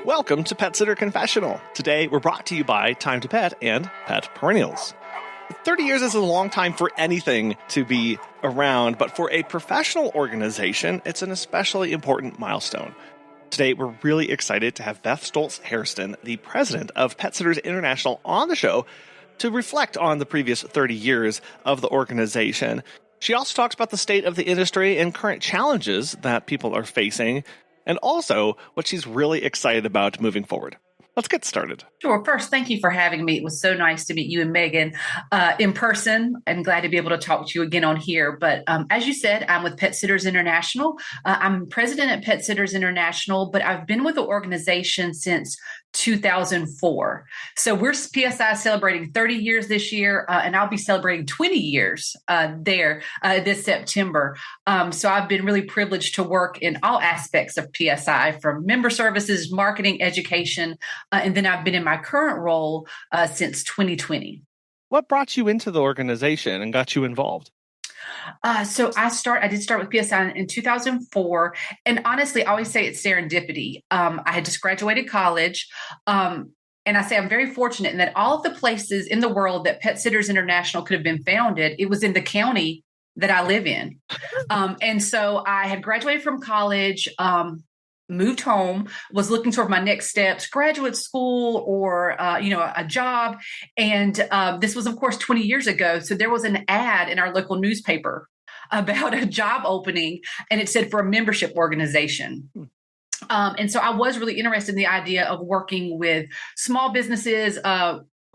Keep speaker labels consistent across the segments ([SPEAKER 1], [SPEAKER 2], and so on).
[SPEAKER 1] Welcome to Pet Sitter Confessional. Today, we're brought to you by Time to Pet and Pet Perennials. 30 years is a long time for anything to be around, but for a professional organization, it's an especially important milestone. Today, we're really excited to have Beth Stultz-Hairston, the president of Pet Sitters International, on the show to reflect on the previous 30 years of the organization. She also talks about the state of the industry and current challenges that people are facing, and also what she's really excited about moving forward. Let's get started.
[SPEAKER 2] Sure. First, thank you for having me. It was so nice to meet you and Megan in person, and glad to be able to talk to you again on here. But as you said, I'm with Pet Sitters International. I'm president at Pet Sitters International, but I've been with the organization since 2004. So we're PSI celebrating 30 years this year, and I'll be celebrating 20 years this September. So I've been really privileged to work in all aspects of PSI, from member services, marketing, education, and then I've been in my current role since 2020.
[SPEAKER 1] What brought you into the organization and got you involved?
[SPEAKER 2] So I did start with PSI in 2004. And honestly, I always say it's serendipity. I had just graduated college. And I say I'm very fortunate in that all of the places in the world that Pet Sitters International could have been founded, it was in the county that I live in. And so I had graduated from college, moved home, was looking toward my next steps, graduate school or, a job. And this was, of course, 20 years ago. So there was an ad in our local newspaper about a job opening, and it said for a membership organization. And so I was really interested in the idea of working with small businesses,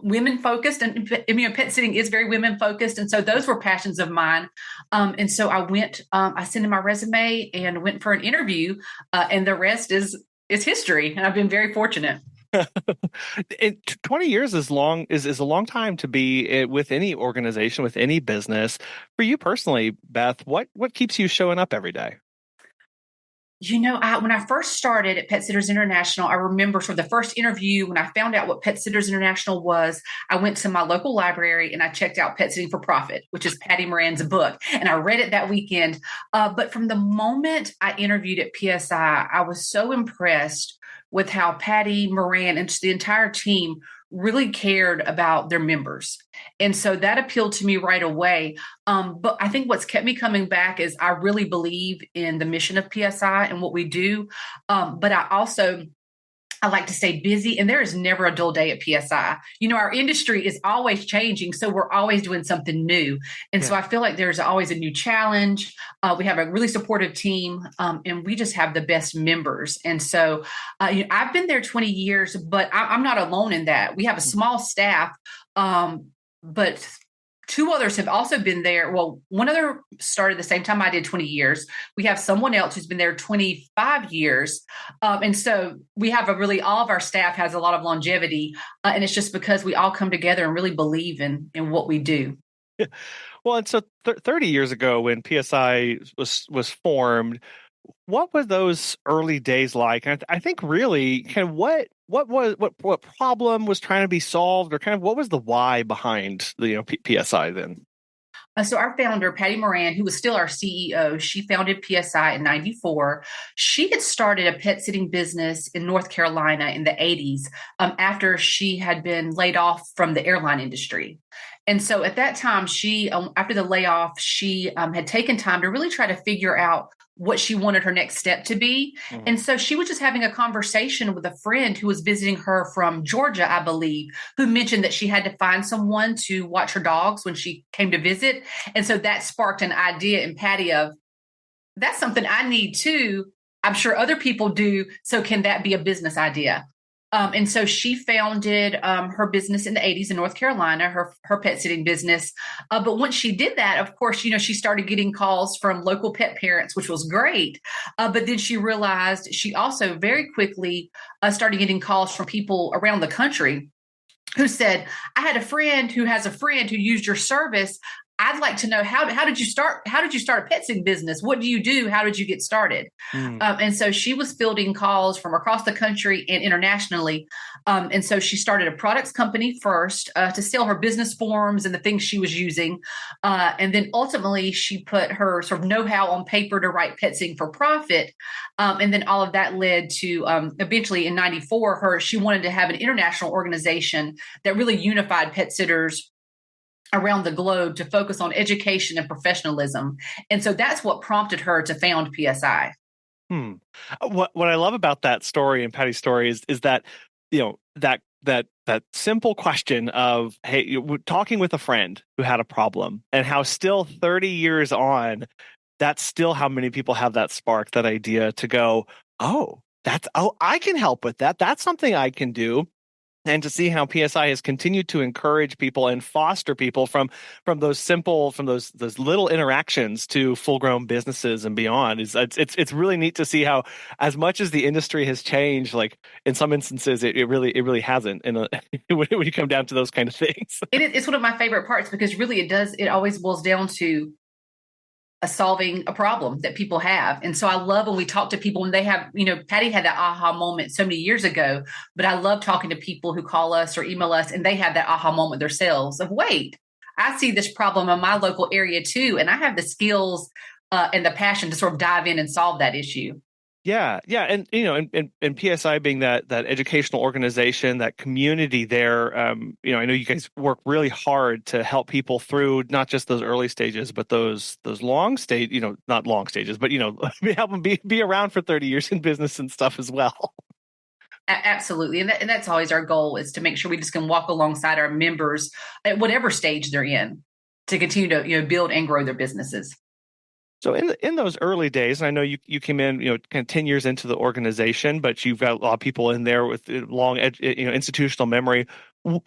[SPEAKER 2] women focused, and pet sitting is very women focused. And so those were passions of mine. And so I sent in my resume and went for an interview, and the rest is history. And I've been very fortunate.
[SPEAKER 1] 20 years is a long time to be with any organization, with any business. For you personally, Beth, what keeps you showing up every day?
[SPEAKER 2] When I first started at Pet Sitters International, I remember for the first interview, when I found out what Pet Sitters International was, I went to my local library and I checked out Pet Sitting for Profit, which is Patty Moran's book. And I read it that weekend. But from the moment I interviewed at PSI, I was so impressed with how Patty Moran and just the entire team really cared about their members. And so that appealed to me right away. But I think what's kept me coming back is I really believe in the mission of PSI and what we do. But I like to stay busy, and there is never a dull day at PSI. Our industry is always changing, so we're always doing something new. And so I feel like there's always a new challenge. We have a really supportive team, and we just have the best members. And so I've been there 20 years, but I'm not alone in that. We have a small staff, but two others have also been there. Well, one other started the same time I did, 20 years. We have someone else who's been there 25 years. And so we have all of our staff has a lot of longevity. And it's just because we all come together and really believe in what we do.
[SPEAKER 1] Yeah. Well, and so 30 years ago when PSI was formed, what were those early days like? And I think really kind of what problem was trying to be solved, or kind of what was the why behind the PSI then?
[SPEAKER 2] So our founder, Patty Moran, who was still our CEO, she founded PSI in 94. She had started a pet sitting business in North Carolina in the 80s after she had been laid off from the airline industry. And so at that time, after the layoff, she had taken time to really try to figure out what she wanted her next step to be. Mm-hmm. And so she was just having a conversation with a friend who was visiting her from Georgia, I believe, who mentioned that she had to find someone to watch her dogs when she came to visit. And so that sparked an idea in Patty of, that's something I need too. I'm sure other people do. So can that be a business idea? And so she founded her business in the 80s in North Carolina, her pet sitting business. But once she did that, of course, she started getting calls from local pet parents, which was great. But then she realized she also very quickly started getting calls from people around the country who said, I had a friend who has a friend who used your service. I'd like to know how did you start? How did you start a pet sitting business? What do you do? How did you get started? And so she was fielding calls from across the country and internationally. And so she started a products company first to sell her business forms and the things she was using. And then ultimately she put her sort of know-how on paper to write pet sitting for profit. And then all of that led to eventually in 94, she wanted to have an international organization that really unified pet sitters around the globe to focus on education and professionalism. And so that's what prompted her to found PSI.
[SPEAKER 1] What I love about that story and Patty's story is that, that simple question of, hey, talking with a friend who had a problem, and how still 30 years on, that's still how many people have that spark, that idea to go, I can help with that. That's something I can do. And to see how PSI has continued to encourage people and foster people from those little interactions to full-grown businesses and beyond, it's really neat to see how, as much as the industry has changed, like in some instances it really hasn't when you come down to those kind of things.
[SPEAKER 2] It's one of my favorite parts, because really it always boils down to solving a problem that people have. And so I love when we talk to people and they have, Patty had that aha moment so many years ago, but I love talking to people who call us or email us and they have that aha moment themselves of, wait, I see this problem in my local area too. And I have the skills and the passion to sort of dive in and solve that issue.
[SPEAKER 1] Yeah. And, and PSI being that educational organization, that community there, I know you guys work really hard to help people through not just those early stages, but those long stage, not long stages, but, help them be around for 30 years in business and stuff as well.
[SPEAKER 2] Absolutely. And that's always our goal, is to make sure we just can walk alongside our members at whatever stage they're in to continue to, build and grow their businesses.
[SPEAKER 1] So in those early days, and I know you came in, kind of 10 years into the organization, but you've got a lot of people in there with long, institutional memory.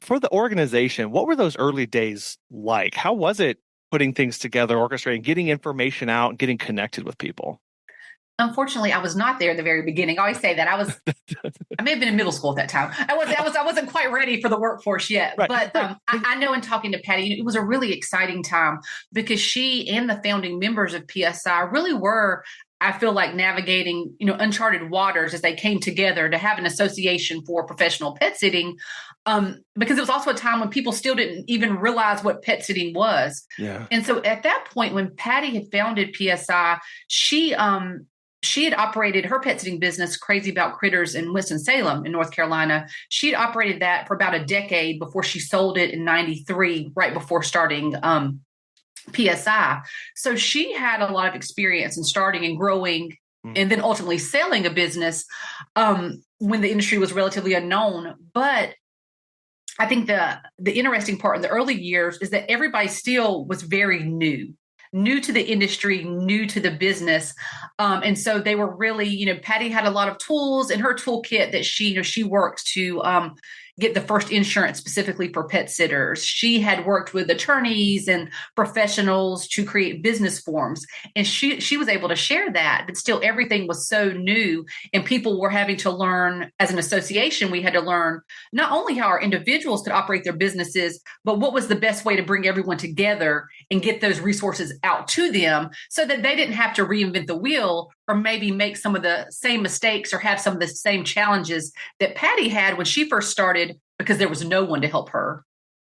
[SPEAKER 1] For the organization, what were those early days like? How was it putting things together, orchestrating, getting information out, and getting connected with people?
[SPEAKER 2] Unfortunately, I was not there at the very beginning. I always say that I may have been in middle school at that time. I wasn't quite ready for the workforce yet. Right. But I know in talking to Patty, it was a really exciting time, because she and the founding members of PSI really were, I feel like, navigating, uncharted waters as they came together to have an association for professional pet sitting. Because it was also a time when people still didn't even realize what pet sitting was.
[SPEAKER 1] Yeah.
[SPEAKER 2] And so at that point, when Patty had founded PSI, she had operated her pet sitting business, Crazy About Critters, in Winston-Salem in North Carolina. She had operated that for about a decade before she sold it in 93, right before starting PSI. So she had a lot of experience in starting and growing and then ultimately selling a business when the industry was relatively unknown. But I think the interesting part in the early years is that everybody still was very new to the industry, new to the business. And so they were really, Patty had a lot of tools in her toolkit that she worked to get the first insurance specifically for pet sitters. She had worked with attorneys and professionals to create business forms. And she was able to share that, but still everything was so new, and people were having to learn. As an association, we had to learn not only how our individuals could operate their businesses, but what was the best way to bring everyone together and get those resources out to them so that they didn't have to reinvent the wheel or maybe make some of the same mistakes or have some of the same challenges that Patty had when she first started, because there was no one to help her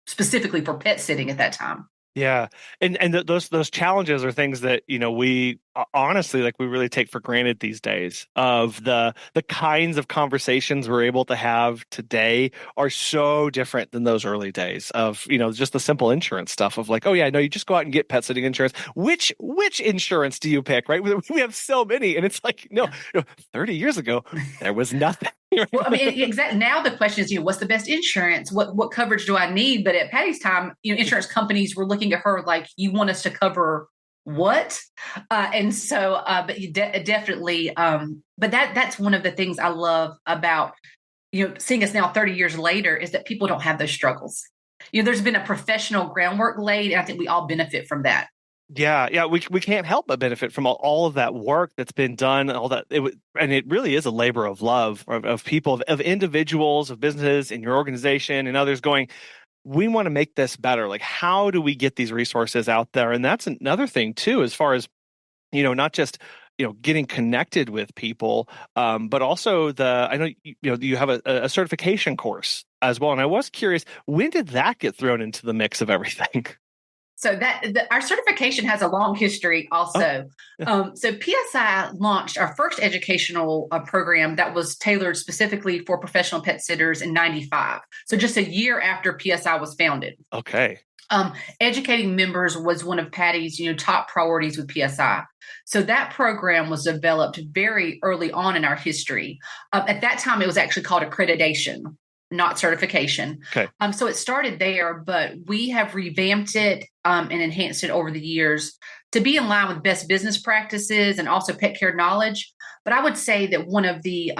[SPEAKER 2] specifically for pet sitting at that time.
[SPEAKER 1] Yeah. And those challenges are things that, we honestly, like, we really take for granted these days. Of the kinds of conversations we're able to have today are so different than those early days of, just the simple insurance stuff of like, oh yeah, no, you just go out and get pet sitting insurance. Which insurance do you pick? Right. We have so many, and it's like, no, 30 years ago, there was nothing.
[SPEAKER 2] Well, I mean, exactly. Now the question is, what's the best insurance? What coverage do I need? But at Patty's time, insurance companies were looking at her like, you want us to cover what? And so, but definitely, but that's one of the things I love about, seeing us now 30 years later, is that people don't have those struggles. There's been a professional groundwork laid, and I think we all benefit from that.
[SPEAKER 1] Yeah, we can't help but benefit from all of that work that's been done, all that and it really is a labor of love of people, of individuals, of businesses in your organization and others going, we want to make this better. Like, how do we get these resources out there? And that's another thing too, as far as, not just, getting connected with people, but also I know, you have a certification course as well. And I was curious, when did that get thrown into the mix of everything?
[SPEAKER 2] So our certification has a long history also. So PSI launched our first educational program that was tailored specifically for professional pet sitters in 95. So just a year after PSI was founded.
[SPEAKER 1] Okay.
[SPEAKER 2] Educating members was one of Patty's, top priorities with PSI. So that program was developed very early on in our history. At that time, it was actually called accreditation, not certification.
[SPEAKER 1] Okay.
[SPEAKER 2] So it started there, but we have revamped it and enhanced it over the years to be in line with best business practices and also pet care knowledge. But I would say that one of the,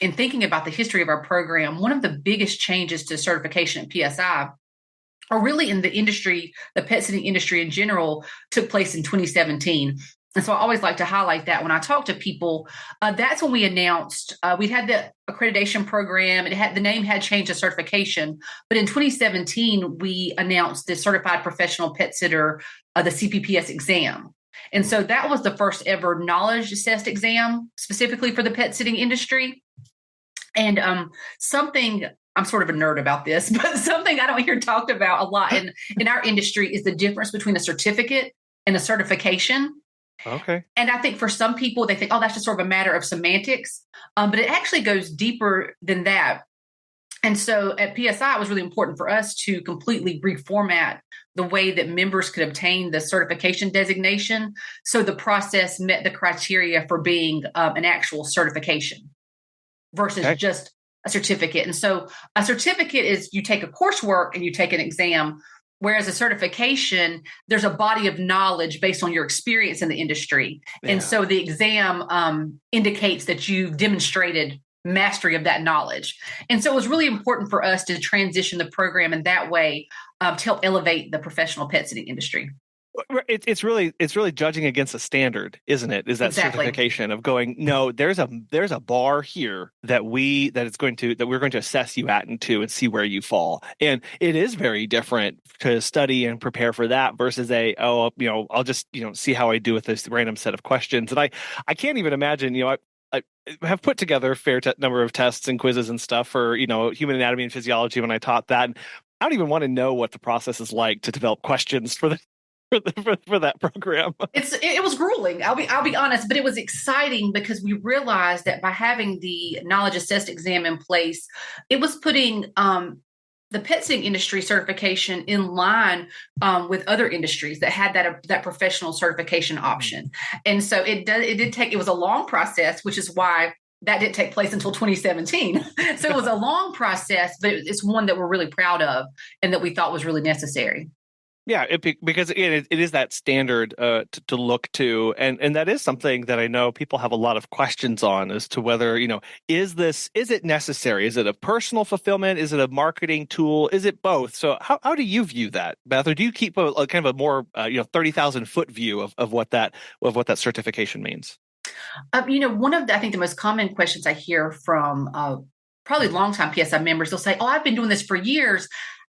[SPEAKER 2] in thinking about the history of our program, one of the biggest changes to certification at PSI, or really in the industry, the pet sitting industry in general, took place in 2017. And so I always like to highlight that when I talk to people. That's when we announced we'd had the accreditation program. The name had changed to certification, but in 2017 we announced the Certified Professional Pet Sitter, the CPPS exam. And so that was the first ever knowledge assessed exam specifically for the pet sitting industry. And something, I'm sort of a nerd about this, but something I don't hear talked about a lot in our industry is the difference between a certificate and a certification.
[SPEAKER 1] Okay.
[SPEAKER 2] And I think for some people, they think, oh, that's just sort of a matter of semantics. But it actually goes deeper than that. And so at PSI, it was really important for us to completely reformat the way that members could obtain the certification designation. So the process met the criteria for being an actual certification versus just a certificate. And so a certificate is you take a coursework and you take an exam. Whereas a certification, there's a body of knowledge based on your experience in the industry. Yeah. And so the exam indicates that you've demonstrated mastery of that knowledge. And so it was really important for us to transition the program in that way to help elevate the professional pet sitting industry.
[SPEAKER 1] It's really judging against a standard, isn't it? Is that
[SPEAKER 2] exactly.
[SPEAKER 1] Certification of going, no, there's a bar here that we're going to assess you at and see where you fall. And it is very different to study and prepare for that versus I'll just, see how I do with this random set of questions. And I can't even imagine, I have put together a fair number of tests and quizzes and stuff for, human anatomy and physiology when I taught that. And I don't even want to know what the process is like to develop questions for that program.
[SPEAKER 2] It was grueling. I'll be honest, but it was exciting because we realized that by having the knowledge assessed exam in place, it was putting the pet sitting industry certification in line with other industries that had that professional certification option. And so it was a long process, which is why that didn't take place until 2017. So it was a long process, but it's one that we're really proud of and that we thought was really necessary.
[SPEAKER 1] Yeah, because it is that standard to look to, and that is something that I know people have a lot of questions on as to whether, is it necessary? Is it a personal fulfillment? Is it a marketing tool? Is it both? So how do you view that, Beth? Or do you keep a kind of a more 30,000 foot view of what that certification means?
[SPEAKER 2] One of I think the most common questions I hear from probably longtime PSI members, they'll say, "Oh, I've been doing this for years.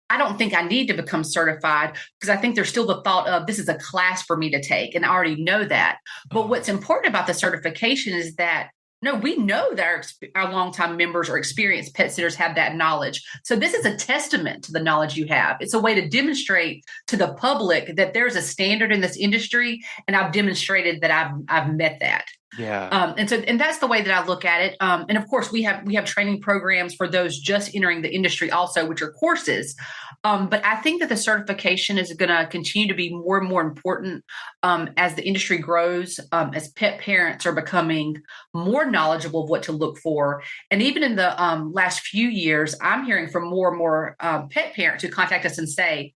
[SPEAKER 2] I don't think I need to become certified because I think there's still the thought of this is a class for me to take. And I already know that. But what's important about the certification is that, no, we know that our longtime members or experienced pet sitters have that knowledge. So this is a testament to the knowledge you have. It's a way to demonstrate to the public that there's a standard in this industry. And I've demonstrated that I've met that.
[SPEAKER 1] Yeah.
[SPEAKER 2] And that's the way that I look at it. And of course, we have training programs for those just entering the industry also, which are courses. But I think that the certification is going to continue to be more and more important as the industry grows, as pet parents are becoming more knowledgeable of what to look for. And even in the last few years, I'm hearing from more and more pet parents who contact us and say,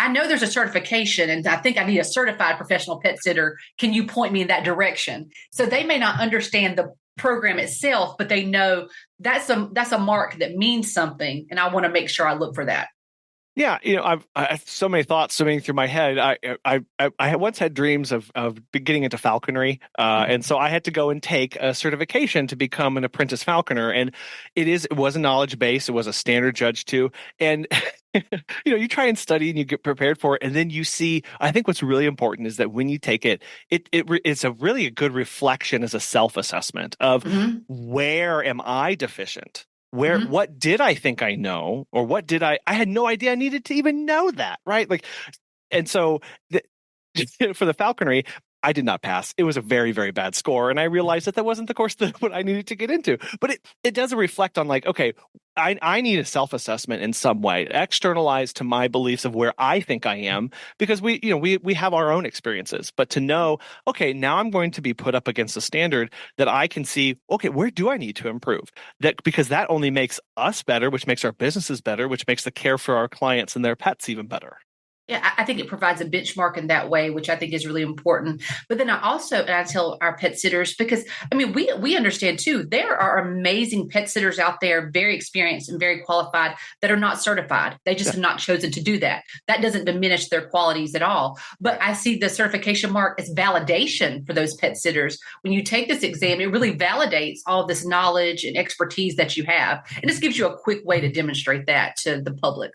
[SPEAKER 2] I know there's a certification and I think I need a certified professional pet sitter. Can you point me in that direction? So they may not understand the program itself, but they know that's a mark that means something. And I want to make sure I look for that.
[SPEAKER 1] Yeah, I have so many thoughts swimming through my head. I once had dreams of getting into falconry, and so I had to go and take a certification to become an apprentice falconer. And it was a knowledge base. It was a standard judge too, and you try and study and you get prepared for it, and then you see. I think what's really important is that when you take it, it's a really a good reflection as a self assessment of where am I deficient. What did I think I know, or what did I had no idea I needed to even know that, right? Like, and so for the falconry, I did not pass. It was a very, very bad score. And I realized that wasn't the course that what I needed to get into. But it does reflect on like, okay, I need a self-assessment in some way, externalized to my beliefs of where I think I am, because we have our own experiences. But to know, okay, now I'm going to be put up against a standard that I can see, okay, where do I need to improve? Because that only makes us better, which makes our businesses better, which makes the care for our clients and their pets even better.
[SPEAKER 2] Yeah, I think it provides a benchmark in that way, which I think is really important. But then I tell our pet sitters, because I mean, we understand too, there are amazing pet sitters out there, very experienced and very qualified, that are not certified. They just have not chosen to do that. That doesn't diminish their qualities at all. But I see the certification mark as validation for those pet sitters. When you take this exam, it really validates all of this knowledge and expertise that you have. And this gives you a quick way to demonstrate that to the public.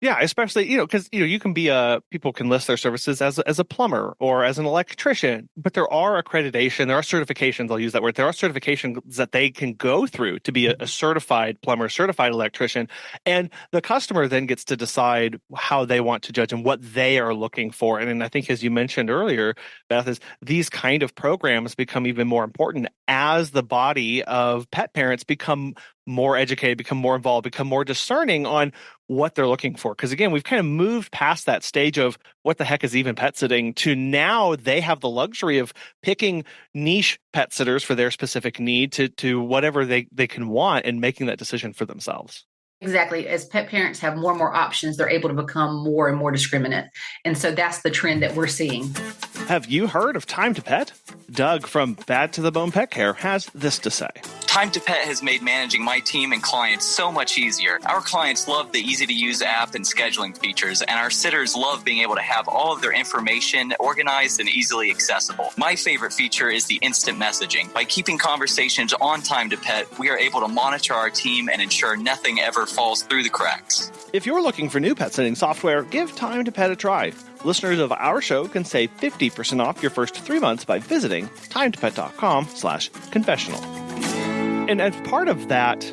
[SPEAKER 1] Yeah, especially, because, you can be people can list their services as a plumber or as an electrician, but there are accreditation, there are certifications, I'll use that word. There are certifications that they can go through to be a certified plumber, certified electrician. And the customer then gets to decide how they want to judge and what they are looking for. And I think, as you mentioned earlier, Beth, is these kind of programs become even more important as the body of pet parents become more educated, become more involved, become more discerning on what they're looking for. Because again, we've kind of moved past that stage of what the heck is even pet sitting to now they have the luxury of picking niche pet sitters for their specific need to whatever they can want and making that decision for themselves.
[SPEAKER 2] Exactly. As pet parents have more and more options, they're able to become more and more discriminate. And so that's the trend that we're seeing.
[SPEAKER 1] Have you heard of Time to Pet? Doug from Bad to the Bone Pet Care has this to say.
[SPEAKER 3] Time to Pet has made managing my team and clients so much easier. Our clients love the easy-to-use app and scheduling features, and our sitters love being able to have all of their information organized and easily accessible. My favorite feature is the instant messaging. By keeping conversations on Time to Pet, we are able to monitor our team and ensure nothing ever falls through the cracks.
[SPEAKER 1] If you're looking for new pet sitting software, give Time to Pet a try. Listeners of our show can save 50% off your first 3 months by visiting timetopet.com/confessional. And as part of that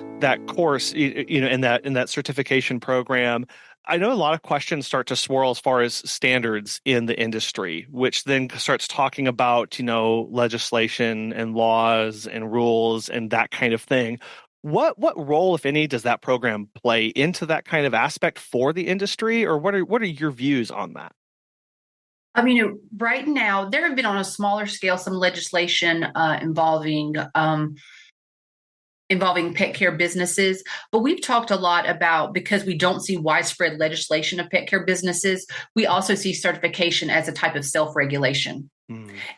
[SPEAKER 1] course, in that certification program, I know a lot of questions start to swirl as far as standards in the industry, which then starts talking about, legislation and laws and rules and that kind of thing. What role, if any, does that program play into that kind of aspect for the industry, or what are your views on that?
[SPEAKER 2] I mean, right now there have been on a smaller scale some legislation involving pet care businesses, but we've talked a lot about, because we don't see widespread legislation of pet care businesses, we also see certification as a type of self-regulation.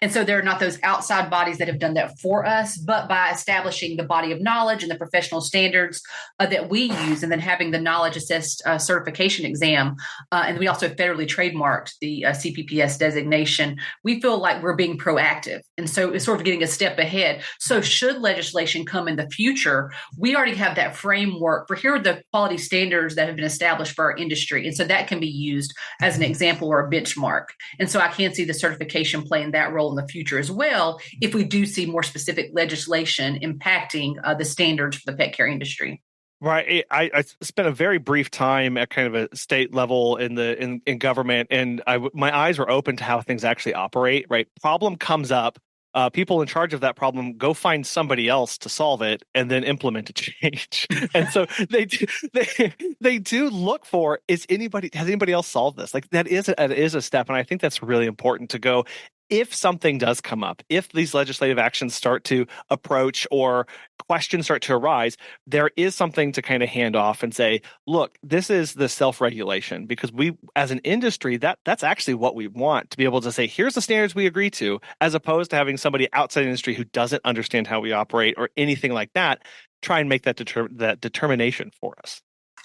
[SPEAKER 2] And so there are not those outside bodies that have done that for us, but by establishing the body of knowledge and the professional standards that we use, and then having the knowledge assessed certification exam, and we also federally trademarked the CPPS designation, we feel like we're being proactive. And so it's sort of getting a step ahead. So should legislation come in the future, we already have that framework for here are the quality standards that have been established for our industry. And so that can be used as an example or a benchmark. And so I can see the certification playing that role in the future as well, if we do see more specific legislation impacting the standards for the pet care industry.
[SPEAKER 1] Right. I spent a very brief time at kind of a state level in government, and my eyes were open to how things actually operate. Right. Problem comes up. People in charge of that problem go find somebody else to solve it and then implement a change. And so they do look for, has anybody else solved this? Like that is a step. And I think that's really important to go. If something does come up, if these legislative actions start to approach or questions start to arise, there is something to kind of hand off and say, look, this is the self-regulation, because we, as an industry, that's actually what we want, to be able to say, here's the standards we agree to, as opposed to having somebody outside the industry who doesn't understand how we operate or anything like that, try and make that determination for us.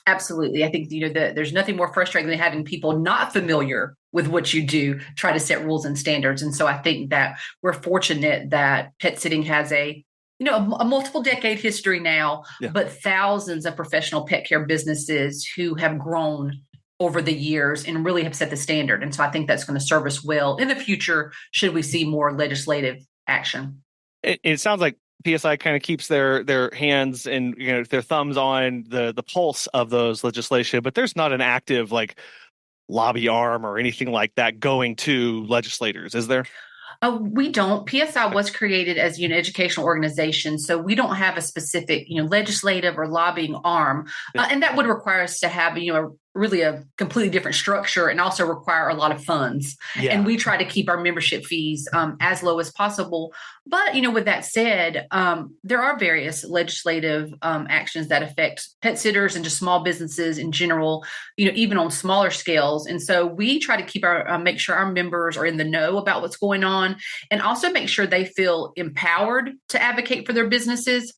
[SPEAKER 2] Absolutely. I think, there's nothing more frustrating than having people not familiar with what you do try to set rules and standards. And so I think that we're fortunate that pet sitting has a multiple decade history now, but thousands of professional pet care businesses who have grown over the years and really have set the standard. And so I think that's going to serve us well in the future should we see more legislative action.
[SPEAKER 1] It sounds like PSI kind of keeps their hands and their thumbs on the pulse of those legislation, but there's not an active lobby arm or anything like that going to legislators, is there?
[SPEAKER 2] We don't. PSI was created as an educational organization, so we don't have a specific legislative or lobbying arm, and that would require us to have really a completely different structure and also require a lot of funds. Yeah. And we try to keep our membership fees as low as possible. But, with that said, there are various legislative actions that affect pet sitters and just small businesses in general, even on smaller scales. And so we try to keep make sure our members are in the know about what's going on and also make sure they feel empowered to advocate for their businesses.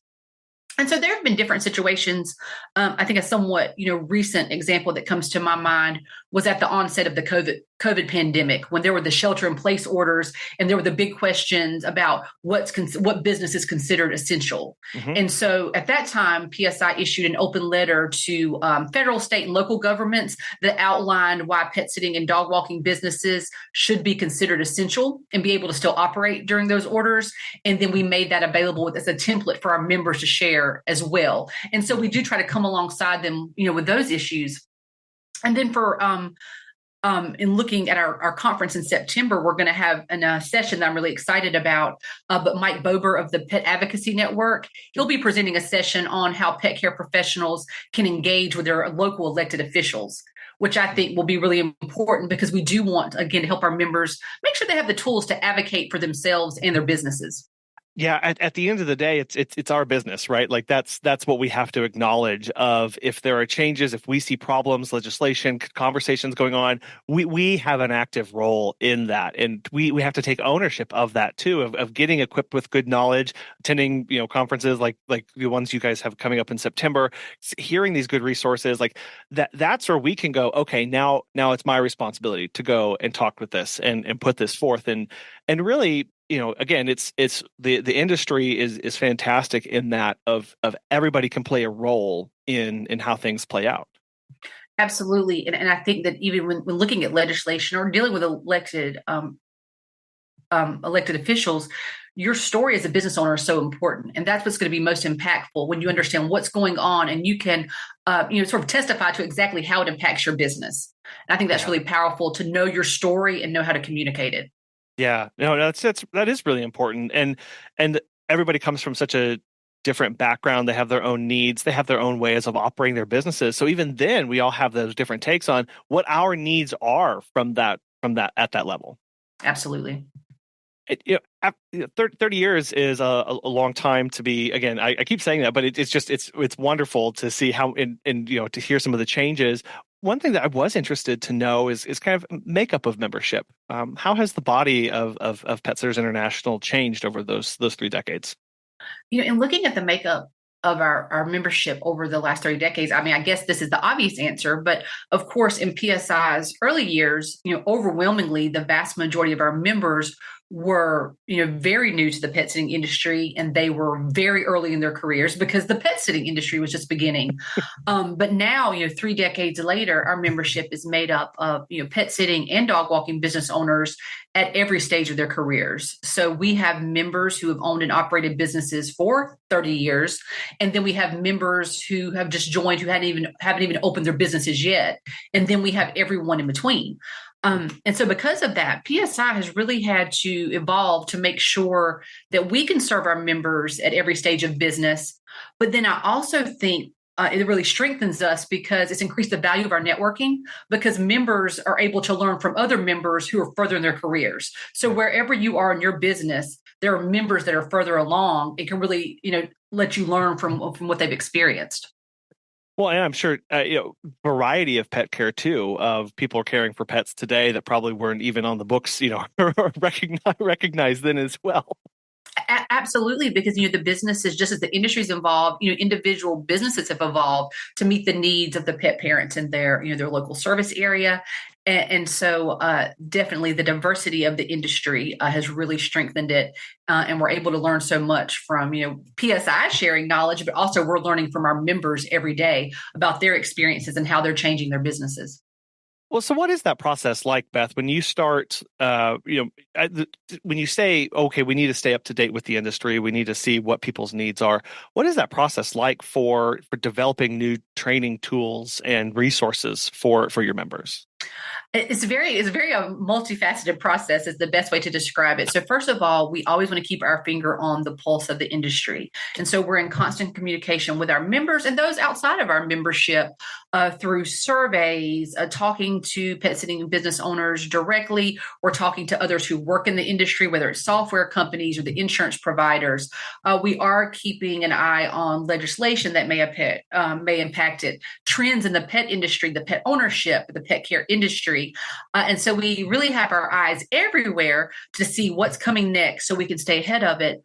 [SPEAKER 2] And so there have been different situations. I think a somewhat, recent example that comes to my mind was at the onset of the COVID pandemic, when there were the shelter-in-place orders, and there were the big questions about what business is considered essential. Mm-hmm. And so at that time, PSI issued an open letter to federal, state, and local governments that outlined why pet sitting and dog walking businesses should be considered essential and be able to still operate during those orders. And then we made that available as a template for our members to share as well. And so we do try to come alongside them, with those issues. And then for in looking at our conference in September, we're going to have a session that I'm really excited about. But Mike Bober of the Pet Advocacy Network, he'll be presenting a session on how pet care professionals can engage with their local elected officials, which I think will be really important because we do want, again, to help our members make sure they have the tools to advocate for themselves and their businesses.
[SPEAKER 1] Yeah, at the end of the day, it's our business, right? Like that's what we have to acknowledge. Of if there are changes, if we see problems, legislation, conversations going on, we have an active role in that, and we have to take ownership of that too, of getting equipped with good knowledge, attending conferences like the ones you guys have coming up in September, hearing these good resources like that. That's where we can go. Okay, now it's my responsibility to go and talk with this and put this forth and really. Again, it's the industry is fantastic in that of everybody can play a role in how things play out.
[SPEAKER 2] Absolutely, and I think that even when looking at legislation or dealing with elected officials, your story as a business owner is so important, and that's what's going to be most impactful when you understand what's going on and you can sort of testify to exactly how it impacts your business. And I think that's really powerful to know your story and know how to communicate it.
[SPEAKER 1] Yeah, no, that is really important, and everybody comes from such a different background. They have their own needs. They have their own ways of operating their businesses. So even then, we all have those different takes on what our needs are from that at that level.
[SPEAKER 2] Absolutely.
[SPEAKER 1] 30 years is a long time to be. Again, I keep saying that, but it's wonderful to see how and to hear some of the changes. One thing that I was interested to know is kind of makeup of membership. How has the body of Pet Sitters International changed over those 3 decades?
[SPEAKER 2] In looking at the makeup of our membership over the last 30 decades, I mean, I guess this is the obvious answer, but of course, in PSI's early years, overwhelmingly, the vast majority of our members were, very new to the pet sitting industry, and they were very early in their careers because the pet sitting industry was just beginning. But now, 3 decades later, our membership is made up of, pet sitting and dog walking business owners at every stage of their careers. So we have members who have owned and operated businesses for 30 years, and then we have members who have just joined who haven't even opened their businesses yet, and then we have everyone in between. And so because of that, PSI has really had to evolve to make sure that we can serve our members at every stage of business. But then I also think it really strengthens us because it's increased the value of our networking because members are able to learn from other members who are further in their careers. So wherever you are in your business, there are members that are further along and can really, let you learn from what they've experienced.
[SPEAKER 1] Well, and I'm sure, variety of pet care too, of people caring for pets today that probably weren't even on the books, or recognized then as well.
[SPEAKER 2] Absolutely, because the businesses, just as the industry's evolved, individual businesses have evolved to meet the needs of the pet parents in their local service area, and so definitely the diversity of the industry has really strengthened it, and we're able to learn so much from PSI sharing knowledge, but also we're learning from our members every day about their experiences and how they're changing their businesses.
[SPEAKER 1] Well, so what is that process like, Beth, when you start, when you say, okay, we need to stay up to date with the industry, we need to see what people's needs are. What is that process like for developing training tools and resources for your members?
[SPEAKER 2] It's very multifaceted process is the best way to describe it. So first of all, we always want to keep our finger on the pulse of the industry. And so we're in constant communication with our members and those outside of our membership through surveys, talking to pet sitting business owners directly. We're talking to others who work in the industry, whether it's software companies or the insurance providers. We are keeping an eye on legislation that may impact it, trends in the pet industry, the pet ownership, the pet care industry. And so we really have our eyes everywhere to see what's coming next so we can stay ahead of it.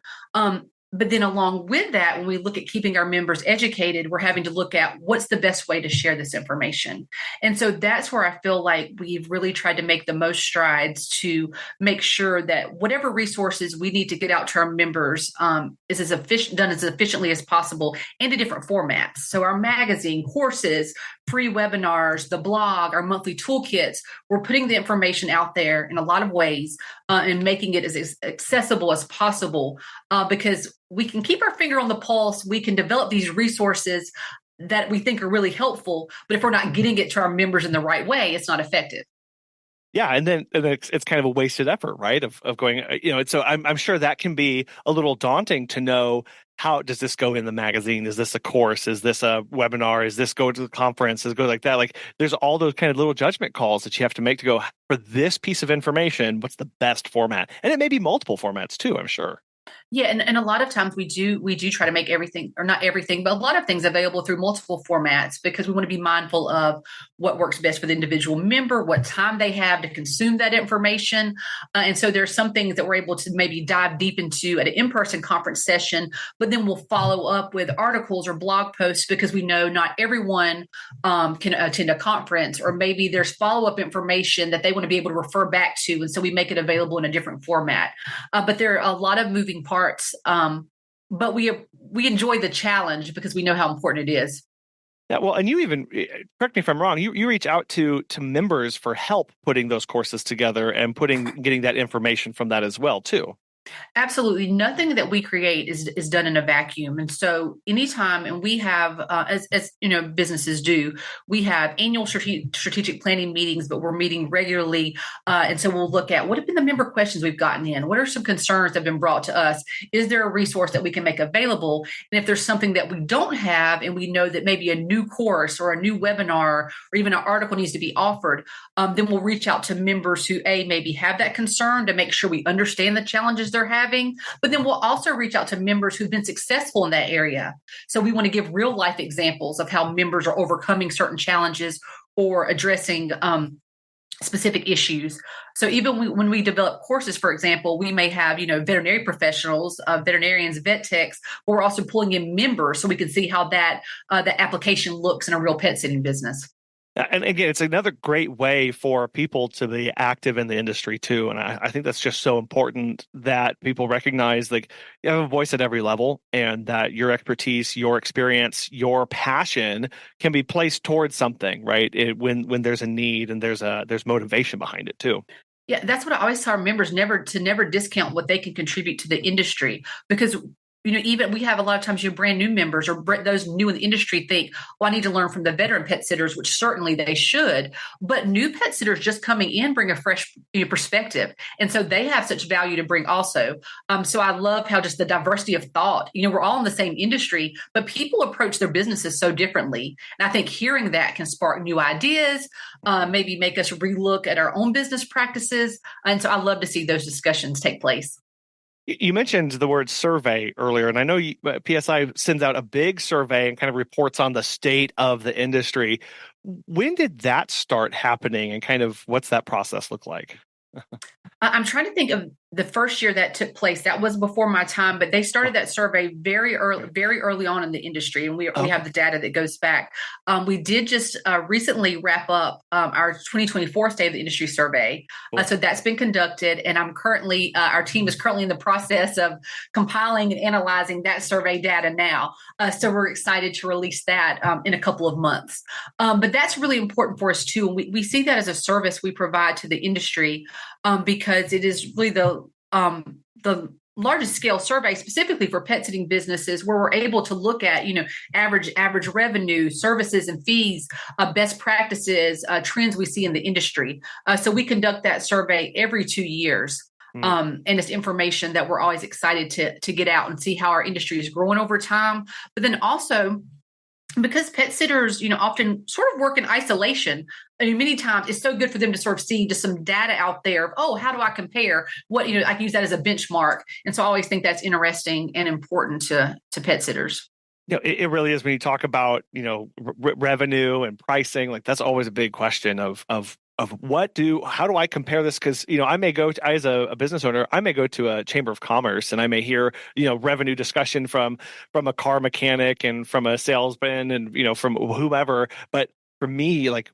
[SPEAKER 2] But then along with that, when we look at keeping our members educated, we're having to look at what's the best way to share this information. And so that's where I feel like we've really tried to make the most strides to make sure that whatever resources we need to get out to our members is done as efficiently as possible and in different formats. So our magazine, courses, free webinars, the blog, our monthly toolkits, we're putting the information out there in a lot of ways and making it as accessible as possible because we can keep our finger on the pulse. We can develop these resources that we think are really helpful, but if we're not getting it to our members in the right way, it's not effective.
[SPEAKER 1] Yeah, and then it's kind of a wasted effort, right? Of going, so I'm sure that can be a little daunting to know, how does this go in the magazine? Is this a course? Is this a webinar? Is this go to the conference? Is it go like that? Like there's all those kind of little judgment calls that you have to make to go, for this piece of information, what's the best format? And it may be multiple formats too, I'm sure.
[SPEAKER 2] Yeah, and a lot of times we do try to make everything, or not everything, but a lot of things available through multiple formats because we want to be mindful of what works best for the individual member, what time they have to consume that information. And so there's some things that we're able to maybe dive deep into at an in-person conference session, but then we'll follow up with articles or blog posts because we know not everyone can attend a conference, or maybe there's follow-up information that they want to be able to refer back to. And so we make it available in a different format. But there are a lot of moving parts. But we enjoy the challenge because we know how important it is.
[SPEAKER 1] Yeah, well, and you even, correct me if I'm wrong, you reach out to members for help putting those courses together and getting that information from that as well, too.
[SPEAKER 2] Absolutely. Nothing that we create is done in a vacuum. And so anytime, and we have, as businesses do, we have annual strategic planning meetings, but we're meeting regularly. And so we'll look at what have been the member questions we've gotten in? What are some concerns that have been brought to us? Is there a resource that we can make available? And if there's something that we don't have, and we know that maybe a new course or a new webinar or even an article needs to be offered, then we'll reach out to members who maybe have that concern to make sure we understand the challenges they're having, but then we'll also reach out to members who've been successful in that area. So we want to give real life examples of how members are overcoming certain challenges or addressing specific issues. So even when we develop courses, for example, we may have, veterinary professionals, veterinarians, vet techs, but we're also pulling in members so we can see how that the application looks in a real pet sitting business.
[SPEAKER 1] And again, it's another great way for people to be active in the industry too. And I think that's just so important that people recognize, like, you have a voice at every level, and that your expertise, your experience, your passion can be placed towards something, right? When there's a need and there's motivation behind it too.
[SPEAKER 2] Yeah, that's what I always tell our members, never discount what they can contribute to the industry, because even we have a lot of times brand new members or those new in the industry think, well, I need to learn from the veteran pet sitters, which certainly they should. But new pet sitters just coming in bring a fresh perspective. And so they have such value to bring also. So I love how just the diversity of thought, we're all in the same industry, but people approach their businesses so differently. And I think hearing that can spark new ideas, maybe make us relook at our own business practices. And so I love to see those discussions take place.
[SPEAKER 1] You mentioned the word survey earlier, and I know PSI sends out a big survey and kind of reports on the state of the industry. When did that start happening, and kind of what's that process look like?
[SPEAKER 2] I'm trying to think of the first year that took place. That was before my time, but they started that survey very early on in the industry, and we have the data that goes back. We did just recently wrap up our 2024 State of the Industry survey, so that's been conducted, and I'm currently our team is currently in the process of compiling and analyzing that survey data now. So we're excited to release that in a couple of months. But that's really important for us too, and we see that as a service we provide to the industry because it is really the largest scale survey specifically for pet sitting businesses, where we're able to look at, average revenue, services and fees, best practices, trends we see in the industry. So we conduct that survey every 2 years. And it's information that we're always excited to get out and see how our industry is growing over time. But then also, because pet sitters, often sort of work in isolation, many times it's so good for them to sort of see just some data out there of, how do I compare? I can use that as a benchmark. And so I always think that's interesting and important to pet sitters.
[SPEAKER 1] It really is when you talk about, revenue and pricing, like that's always a big question of how do I compare this? Because, I may go to, as a business owner, I may go to a chamber of commerce and I may hear, revenue discussion from a car mechanic and from a salesman and, from whomever. But for me, like,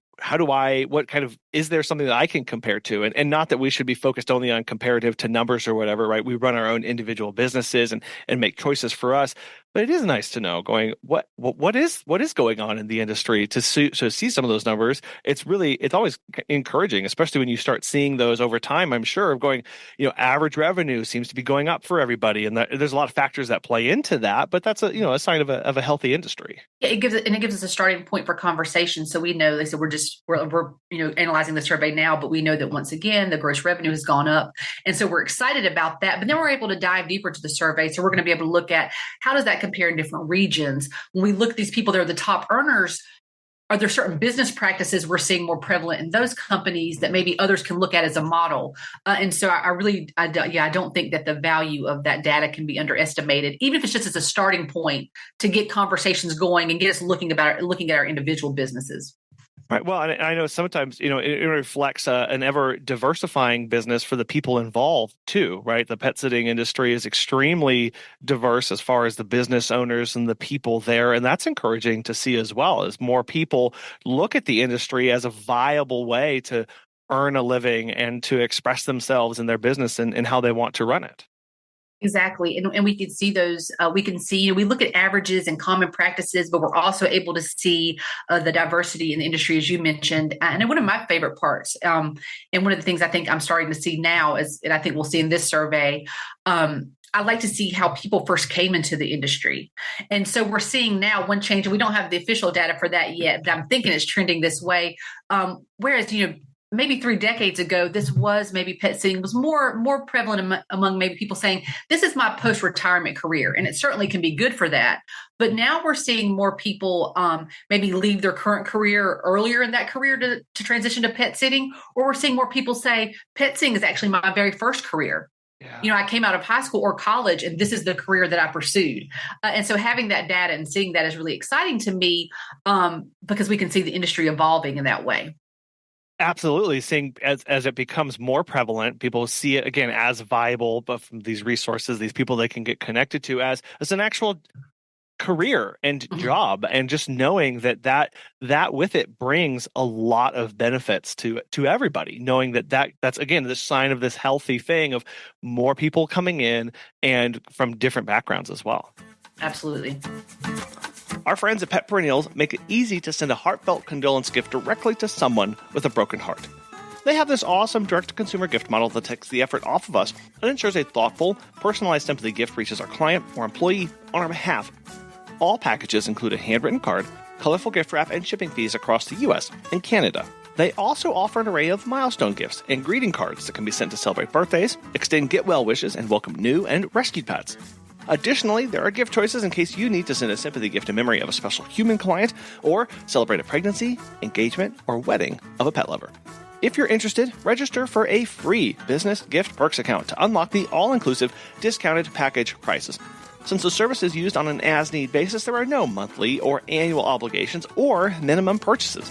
[SPEAKER 1] is there something that I can compare to? And not that we should be focused only on comparative to numbers or whatever, right? We run our own individual businesses and make choices for us. But it is nice to know what is going on in the industry to see some of those numbers. It's always encouraging, especially when you start seeing those over time. I'm sure of going, average revenue seems to be going up for everybody, and there's a lot of factors that play into that. But that's a sign of a healthy industry.
[SPEAKER 2] Yeah, it gives us a starting point for conversation. So we know, they said we're analyzing the survey now, but we know that once again the gross revenue has gone up, and so we're excited about that. But then we're able to dive deeper to the survey, so we're going to be able to look at how does that compare in different regions. When we look at these people that are the top earners, are there certain business practices we're seeing more prevalent in those companies that maybe others can look at as a model? And so I don't think that the value of that data can be underestimated, even if it's just as a starting point to get conversations going and get us looking at our individual businesses.
[SPEAKER 1] Right. Well, and I know sometimes, it reflects an ever diversifying business for the people involved too, right? The pet sitting industry is extremely diverse as far as the business owners and the people there. And that's encouraging to see as well, as more people look at the industry as a viable way to earn a living and to express themselves in their business and how they want to run it.
[SPEAKER 2] Exactly. And we can see those, we look at averages and common practices, but we're also able to see the diversity in the industry, as you mentioned. And one of my favorite parts, and one of the things I think I'm starting to see now is, and I think we'll see in this survey, I like to see how people first came into the industry. And so we're seeing now one change, and we don't have the official data for that yet, but I'm thinking it's trending this way. Whereas, maybe 3 decades ago, pet sitting was more prevalent among maybe people saying, this is my post-retirement career. And it certainly can be good for that. But now we're seeing more people maybe leave their current career earlier in that career to transition to pet sitting, or we're seeing more people say, pet sitting is actually my very first career. Yeah. I came out of high school or college, and this is the career that I pursued. And so having that data and seeing that is really exciting to me because we can see the industry evolving in that way.
[SPEAKER 1] Absolutely. Seeing as it becomes more prevalent, people see it again as viable, but from these resources, these people they can get connected to as an actual career and job, and just knowing that with it brings a lot of benefits to everybody, knowing that's again the sign of this healthy thing of more people coming in and from different backgrounds as well.
[SPEAKER 2] Absolutely.
[SPEAKER 1] Our friends at Pet Perennials make it easy to send a heartfelt condolence gift directly to someone with a broken heart. They have this awesome direct-to-consumer gift model that takes the effort off of us and ensures a thoughtful, personalized sympathy gift reaches our client or employee on our behalf. All packages include a handwritten card, colorful gift wrap, and shipping fees across the U.S. and Canada. They also offer an array of milestone gifts and greeting cards that can be sent to celebrate birthdays, extend get-well wishes, and welcome new and rescued pets. Additionally, there are gift choices in case you need to send a sympathy gift in memory of a special human client or celebrate a pregnancy, engagement, or wedding of a pet lover. If you're interested, register for a free business gift perks account to unlock the all-inclusive discounted package prices. Since the service is used on an as-need basis, there are no monthly or annual obligations or minimum purchases.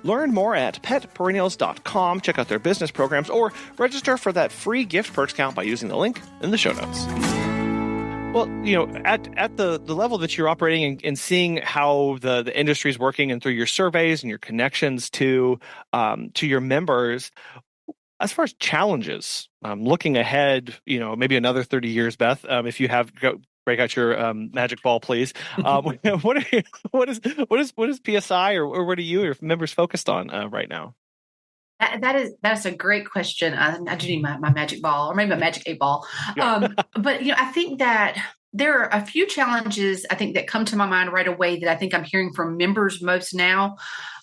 [SPEAKER 1] Learn more at petperennials.com. Check out their business programs or register for that free gift perks count by using the link in the show notes. Well, at the level that you're operating and seeing how the industry is working and through your surveys and your connections to your members, as far as challenges, looking ahead, maybe another 30 years, Beth, if you have break out your magic ball, please. What is PSI or what are you or members focused on right now?
[SPEAKER 2] That's a great question. I do need my magic ball, or maybe a magic 8-ball.
[SPEAKER 1] Yeah.
[SPEAKER 2] But I think that there are a few challenges I think that come to my mind right away that I think I'm hearing from members most now.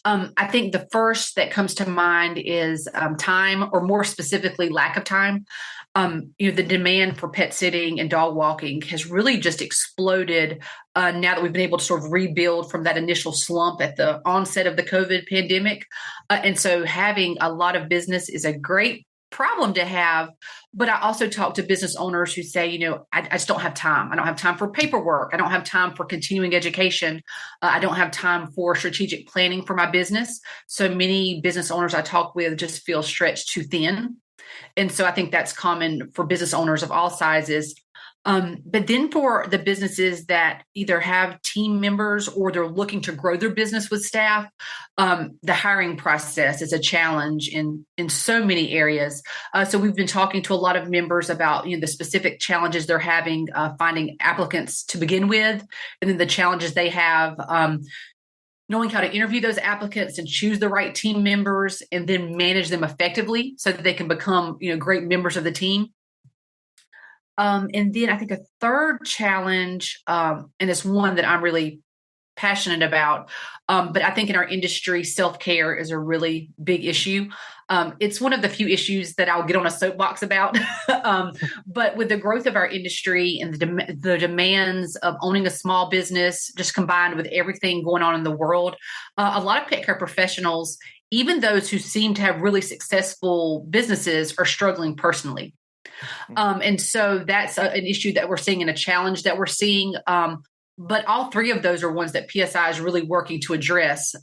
[SPEAKER 2] I think the first that comes to mind is time, or more specifically, lack of time. The demand for pet sitting and dog walking has really just exploded now that we've been able to sort of rebuild from that initial slump at the onset of the COVID pandemic. And so having a lot of business is a great problem to have. But I also talk to business owners who say, I just don't have time. I don't have time for paperwork. I don't have time for continuing education. I don't have time for strategic planning for my business. So many business owners I talk with just feel stretched too thin. And so I think that's common for business owners of all sizes. But then for the businesses that either have team members or they're looking to grow their business with staff, the hiring process is a challenge in so many areas. So we've been talking to a lot of members about the specific challenges they're having finding applicants to begin with, and then the challenges they have knowing how to interview those applicants and choose the right team members and then manage them effectively so that they can become great members of the team. And then I think a third challenge, and it's one that I'm really passionate about, but I think in our industry, self-care is a really big issue. It's one of the few issues that I'll get on a soapbox about. But with the growth of our industry and the demands of owning a small business, just combined with everything going on in the world, a lot of pet care professionals, even those who seem to have really successful businesses, are struggling personally. And so that's an issue that we're seeing and a challenge that we're seeing. But all three of those are ones that PSI is really working to address.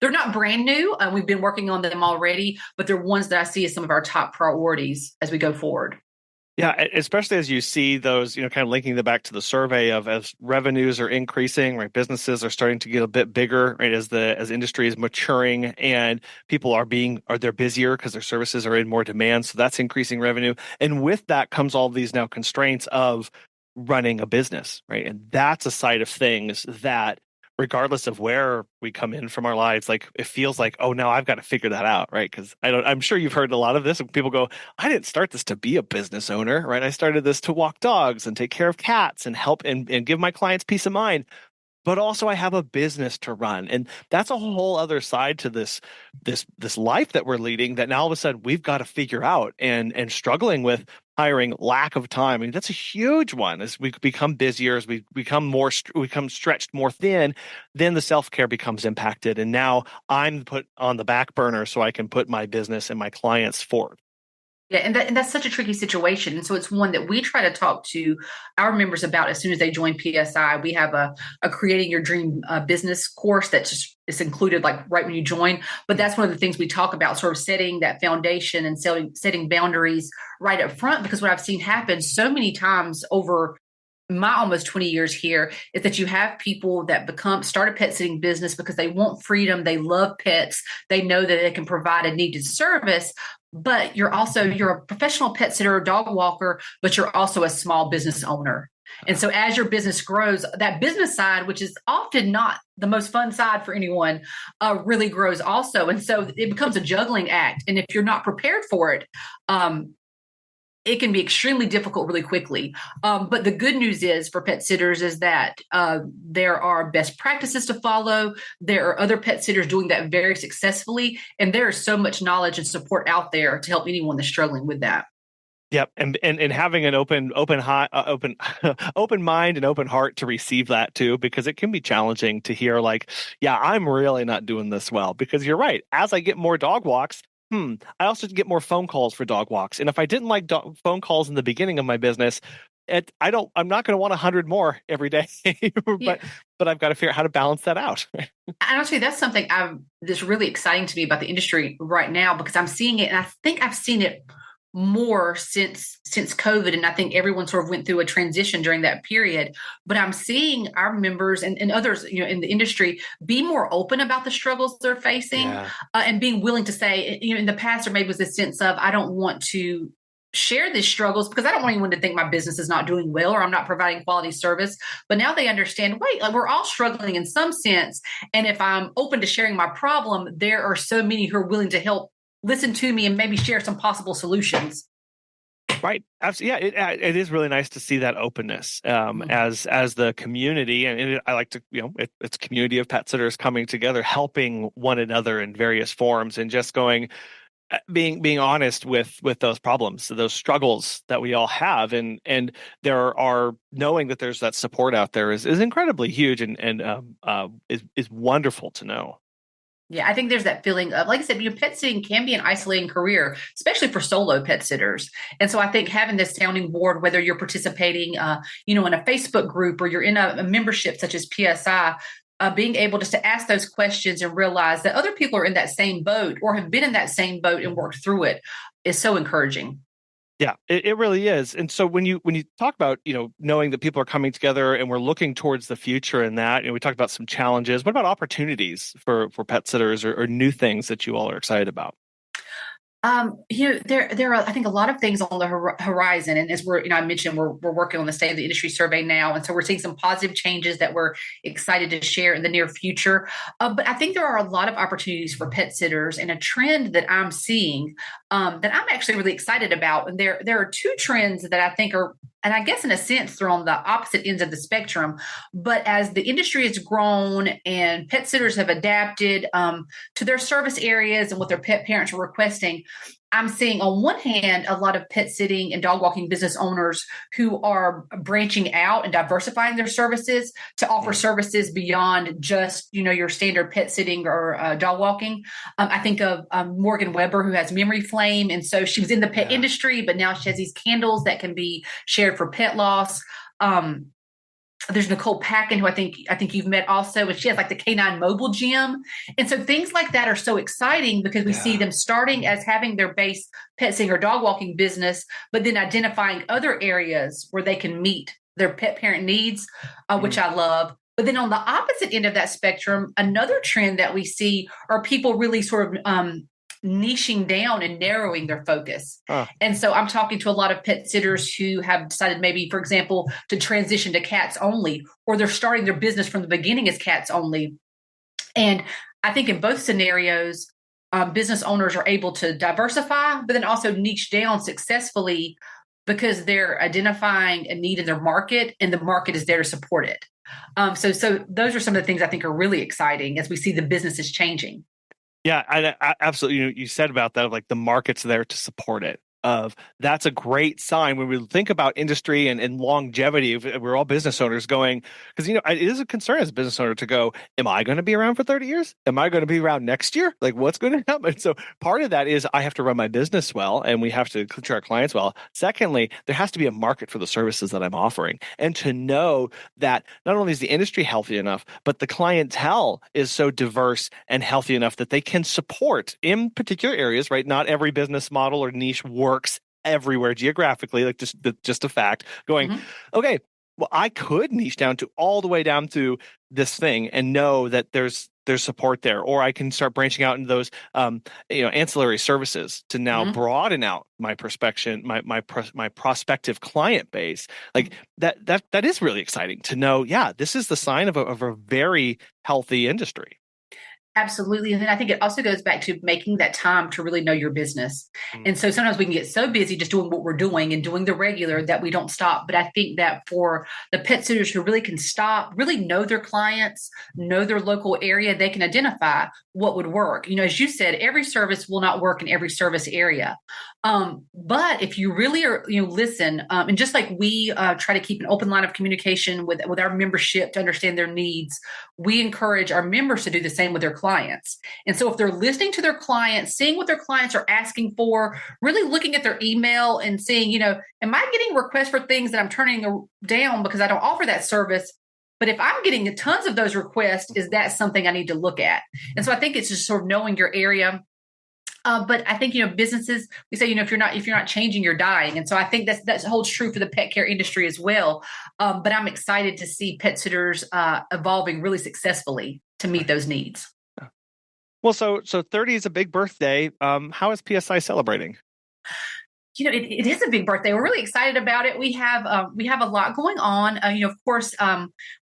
[SPEAKER 2] They're not brand new. We've been working on them already, but they're ones that I see as some of our top priorities as we go forward.
[SPEAKER 1] Yeah, especially as you see those, kind of linking them back to the survey of as revenues are increasing, right? Businesses are starting to get a bit bigger, right? As industry is maturing and people they're busier because their services are in more demand. So that's increasing revenue. And with that comes all these now constraints of running a business, right? And that's a side of things that, regardless of where we come in from our lives, like it feels like, oh, now I've got to figure that out, right? Because I'm sure you've heard a lot of this. And people go, I didn't start this to be a business owner, right? I started this to walk dogs and take care of cats and help and give my clients peace of mind. But also I have a business to run. And that's a whole other side to this life that we're leading that now all of a sudden we've got to figure out and struggling with hiring, lack of time. I mean, that's a huge one. As we become busier, as we become stretched more thin, then the self-care becomes impacted. And now I'm put on the back burner so I can put my business and my clients forward.
[SPEAKER 2] Yeah, and that's such a tricky situation. And so it's one that we try to talk to our members about as soon as they join PSI. We have a Creating Your Dream business course that's included like right when you join. But that's one of the things we talk about, sort of setting that foundation and setting boundaries right up front. Because what I've seen happen so many times over my almost 20 years here is that you have people that start a pet sitting business because they want freedom. They love pets. They know that they can provide a needed service. But you're a professional pet sitter or dog walker, but you're also a small business owner. And so as your business grows, that business side, which is often not the most fun side for anyone, really grows also. And so it becomes a juggling act. And if you're not prepared for it, it can be extremely difficult really quickly. But the good news is for pet sitters is that there are best practices to follow. There are other pet sitters doing that very successfully. And there is so much knowledge and support out there to help anyone that's struggling with that.
[SPEAKER 1] Yep, and having an open mind and open heart to receive that too, because it can be challenging to hear like, yeah, I'm really not doing this well. Because you're right. As I get more dog walks, I also get more phone calls for dog walks. And if I didn't like phone calls in the beginning of my business, I'm not going to want 100 more every day,
[SPEAKER 2] Yeah.
[SPEAKER 1] but I've got to figure out how to balance that out.
[SPEAKER 2] And actually, that's something that's really exciting to me about the industry right now, because I'm seeing it, and I think I've seen it more since COVID. And I think everyone sort of went through a transition during that period. But I'm seeing our members and others, in the industry be more open about the struggles they're facing, and being willing to say, in the past, there maybe was this sense of, I don't want to share these struggles because I don't want anyone to think my business is not doing well or I'm not providing quality service. But now they understand, wait, like, we're all struggling in some sense. And if I'm open to sharing my problem, there are so many who are willing to help listen to me and maybe share some possible solutions.
[SPEAKER 1] Right. Absolutely. Yeah. It is really nice to see that openness as the community. And I like to, it's a community of pet sitters coming together, helping one another in various forms, and just being honest with those problems, those struggles that we all have. And there are, knowing that there's that support out there is incredibly huge and is wonderful to know.
[SPEAKER 2] Yeah, I think there's that feeling of, like I said, pet sitting can be an isolating career, especially for solo pet sitters. And so I think having this sounding board, whether you're participating, in a Facebook group or you're in a membership such as PSI, being able just to ask those questions and realize that other people are in that same boat or have been in that same boat and worked through it is so encouraging.
[SPEAKER 1] Yeah, it really is. And so when you talk about, knowing that people are coming together and we're looking towards the future in that, we talked about some challenges. What about opportunities for pet sitters or new things that you all are excited about?
[SPEAKER 2] There are, I think, a lot of things on the horizon. And as I mentioned, we're working on the state of the industry survey now. And so we're seeing some positive changes that we're excited to share in the near future. But I think there are a lot of opportunities for pet sitters, and a trend that I'm seeing that I'm actually really excited about. And there are two trends that I think are, and I guess in a sense, they're on the opposite ends of the spectrum. But as the industry has grown and pet sitters have adapted to their service areas and what their pet parents are requesting, I'm seeing on one hand a lot of pet sitting and dog walking business owners who are branching out and diversifying their services to offer services beyond just your standard pet sitting or dog walking. I think of Morgan Weber, who has Memory Flame, and so she was in the pet industry, but now she has these candles that can be shared for pet loss. There's Nicole Packin, who I think you've met also, and she has like the Canine Mobile Gym. And so things like that are so exciting because we see them starting as having their base pet sitting or dog walking business, but then identifying other areas where they can meet their pet parent needs, which I love. But then on the opposite end of that spectrum, another trend that we see are people really sort of niching down and narrowing their focus. And so I'm talking to a lot of pet sitters who have decided maybe, for example, to transition to cats only, or they're starting their business from the beginning as cats only. And I think in both scenarios, business owners are able to diversify, but then also niche down successfully because they're identifying a need in their market and the market is there to support it. So those are some of the things I think are really exciting as we see the businesses changing.
[SPEAKER 1] Yeah, I absolutely. You said about that, of like the market's there to support it. That's a great sign when we think about industry and longevity. We're all business owners going, because it is a concern as a business owner to go, am I going to be around for 30 years? Am I going to be around next year? Like, what's going to happen? So part of that is I have to run my business well, and we have to treat our clients well. Secondly, there has to be a market for the services that I'm offering, and to know that not only is the industry healthy enough, but the clientele is so diverse and healthy enough that they can support in particular areas. Right? Not every business model or niche works everywhere geographically, like just a fact. Going, okay, well, I could niche down to all the way down to this thing and know that there's support there, or I can start branching out into those ancillary services to now broaden out my prospection, my prospective client base. Like that is really exciting to know. Yeah, this is the sign of a very healthy industry.
[SPEAKER 2] Absolutely. And then I think it also goes back to making that time to really know your business. And so sometimes we can get so busy just doing what we're doing and doing the regular that we don't stop. But I think that for the pet sitters who really can stop, really know their clients, know their local area, they can identify what would work. As you said, every service will not work in every service area. But if you really are, listen, and just like we try to keep an open line of communication with our membership to understand their needs, we encourage our members to do the same with their clients. clients. And so if they're listening to their clients, seeing what their clients are asking for, really looking at their email and seeing, am I getting requests for things that I'm turning down because I don't offer that service? But if I'm getting tons of those requests, is that something I need to look at? And so I think it's just sort of knowing your area. But I think, businesses, we say, if you're not changing, you're dying. And so I think that holds true for the pet care industry as well. But I'm excited to see pet sitters evolving really successfully to meet those needs.
[SPEAKER 1] Well, so 30 is a big birthday. How is PSI celebrating?
[SPEAKER 2] It is a big birthday. We're really excited about it. We have a lot going on. Of course,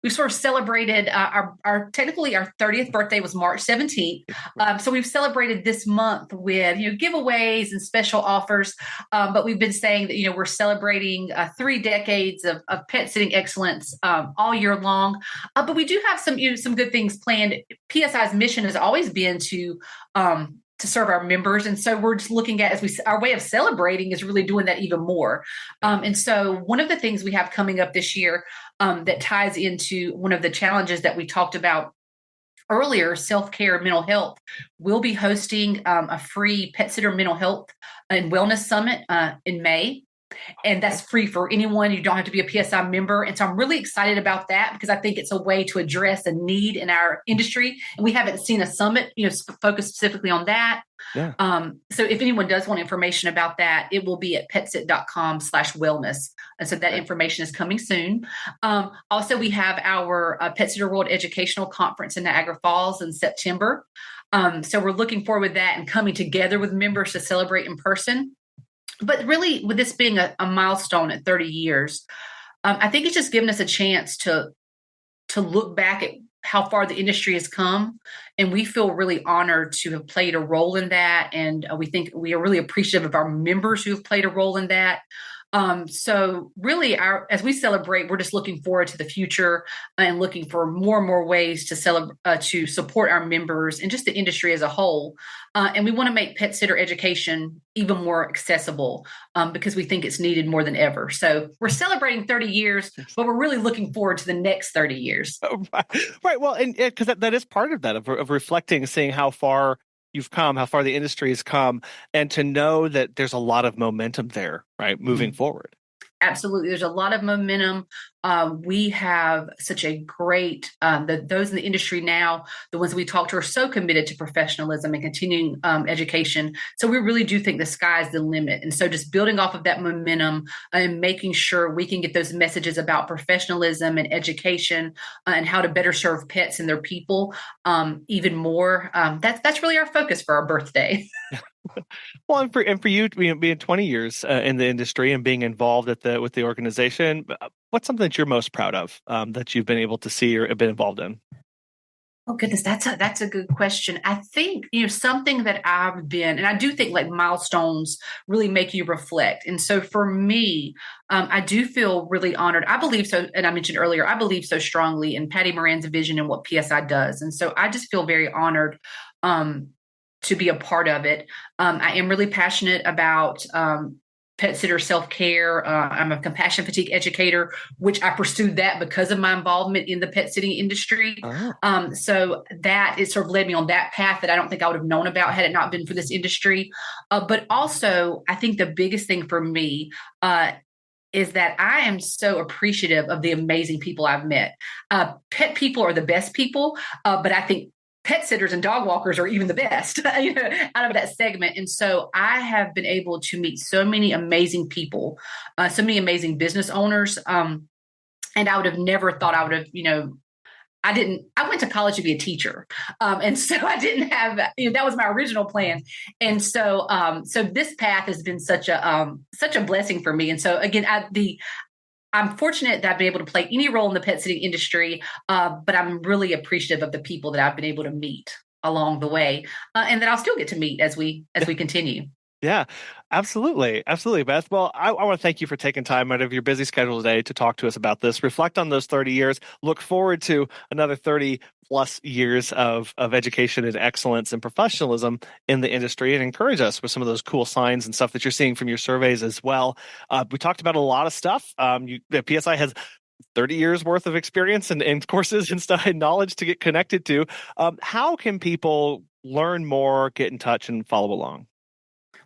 [SPEAKER 2] we've sort of celebrated our 30th birthday was March 17th. So we've celebrated this month with giveaways and special offers. But we've been saying that we're celebrating 3 decades of pet sitting excellence all year long. But we do have some good things planned. PSI's mission has always been to serve our members. And so we're just looking at, our way of celebrating is really doing that even more. And so one of the things we have coming up this year that ties into one of the challenges that we talked about earlier, self-care, mental health, we'll be hosting a free pet sitter mental health and wellness summit in May. And that's free for anyone. You don't have to be a PSI member. And so I'm really excited about that because I think it's a way to address a need in our industry. And we haven't seen a summit, focused specifically on that.
[SPEAKER 1] Yeah.
[SPEAKER 2] So if anyone does want information about that, it will be at petsit.com/wellness. And so that information is coming soon. Also, we have our Pet Sitter World Educational Conference in Niagara Falls in September. So we're looking forward to that and coming together with members to celebrate in person. But really, with this being a milestone at 30 years, I think it's just given us a chance to look back at how far the industry has come. And we feel really honored to have played a role in that. And we think we are really appreciative of our members who have played a role in that. So really, as we celebrate, we're just looking forward to the future and looking for more and more ways to support our members and just the industry as a whole. And we want to make pet sitter education even more accessible because we think it's needed more than ever. So we're celebrating 30 years, but we're really looking forward to the next 30 years.
[SPEAKER 1] Right. Well, and because that is part of that, of reflecting, seeing how far you've come, how far the industry has come, and to know that there's a lot of momentum there, right, moving forward.
[SPEAKER 2] Absolutely. There's a lot of momentum. We have such a great, those in the industry now, the ones we talk to are so committed to professionalism and continuing education. So we really do think the sky's the limit. And so just building off of that momentum and making sure we can get those messages about professionalism and education and how to better serve pets and their people even more. That's really our focus for our birthday.
[SPEAKER 1] Well, and for you being 20 years in the industry and being involved with the organization, what's something that you're most proud of that you've been able to see or been involved in?
[SPEAKER 2] Oh goodness, that's a good question. I think something that I've been, and I do think like milestones really make you reflect. And so for me, I do feel really honored. I believe so, and I mentioned earlier, I believe so strongly in Patty Moran's vision and what PSI does. And so I just feel very honored to be a part of it. I am really passionate about pet sitter self-care. I'm a compassion fatigue educator, which I pursued that because of my involvement in the pet sitting industry. So that it sort of led me on that path that I don't think I would have known about had it not been for this industry. But also, I think the biggest thing for me is that I am so appreciative of the amazing people I've met. Pet people are the best people, but I think pet sitters and dog walkers are even the best out of that segment. And so I have been able to meet so many amazing people, so many amazing business owners. And I would have never thought I would have, I went to college to be a teacher. And so I didn't have, that was my original plan. And so, so this path has been such a blessing for me. And so again, I'm fortunate that I've been able to play any role in the pet sitting industry, but I'm really appreciative of the people that I've been able to meet along the way, and that I'll still get to meet as we continue.
[SPEAKER 1] Yeah, absolutely. Absolutely, Beth. Well, I want to thank you for taking time out of your busy schedule today to talk to us about this, reflect on those 30 years, look forward to another 30 plus years of education and excellence and professionalism in the industry, and encourage us with some of those cool signs and stuff that you're seeing from your surveys as well. We talked about a lot of stuff. PSI has 30 years worth of experience and courses and stuff and knowledge to get connected to. How can people learn more, get in touch, and follow along?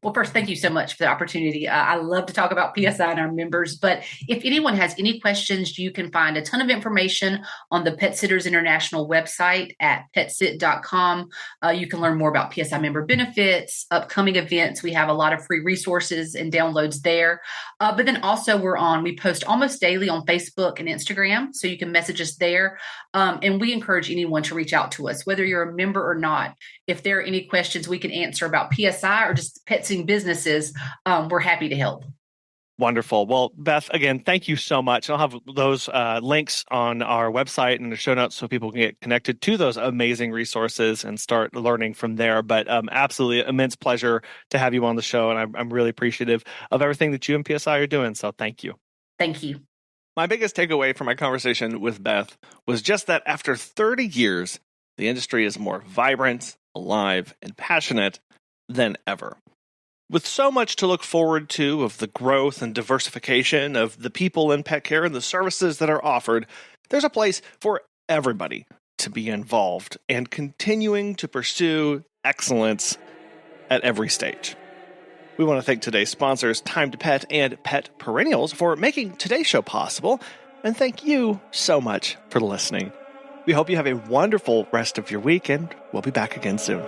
[SPEAKER 2] Well, first, thank you so much for the opportunity. I love to talk about PSI and our members, but if anyone has any questions, you can find a ton of information on the Pet Sitters International website at petsit.com. You can learn more about PSI member benefits, upcoming events. We have a lot of free resources and downloads there. But then also we post almost daily on Facebook and Instagram, so you can message us there. And we encourage anyone to reach out to us, whether you're a member or not. If there are any questions we can answer about PSI or just pet sitting businesses, we're happy to help.
[SPEAKER 1] Wonderful. Well, Beth, again, thank you so much. I'll have those links on our website and the show notes so people can get connected to those amazing resources and start learning from there. But absolutely immense pleasure to have you on the show. And I'm really appreciative of everything that you and PSI are doing. So thank you.
[SPEAKER 2] Thank you.
[SPEAKER 1] My biggest takeaway from my conversation with Beth was just that after 30 years, the industry is more vibrant, alive, and passionate than ever. With so much to look forward to of the growth and diversification of the people in pet care and the services that are offered, there's a place for everybody to be involved and continuing to pursue excellence at every stage. We want to thank today's sponsors, Time to Pet and Pet Perennials, for making today's show possible, and thank you so much for listening. We hope you have a wonderful rest of your week, and we'll be back again soon.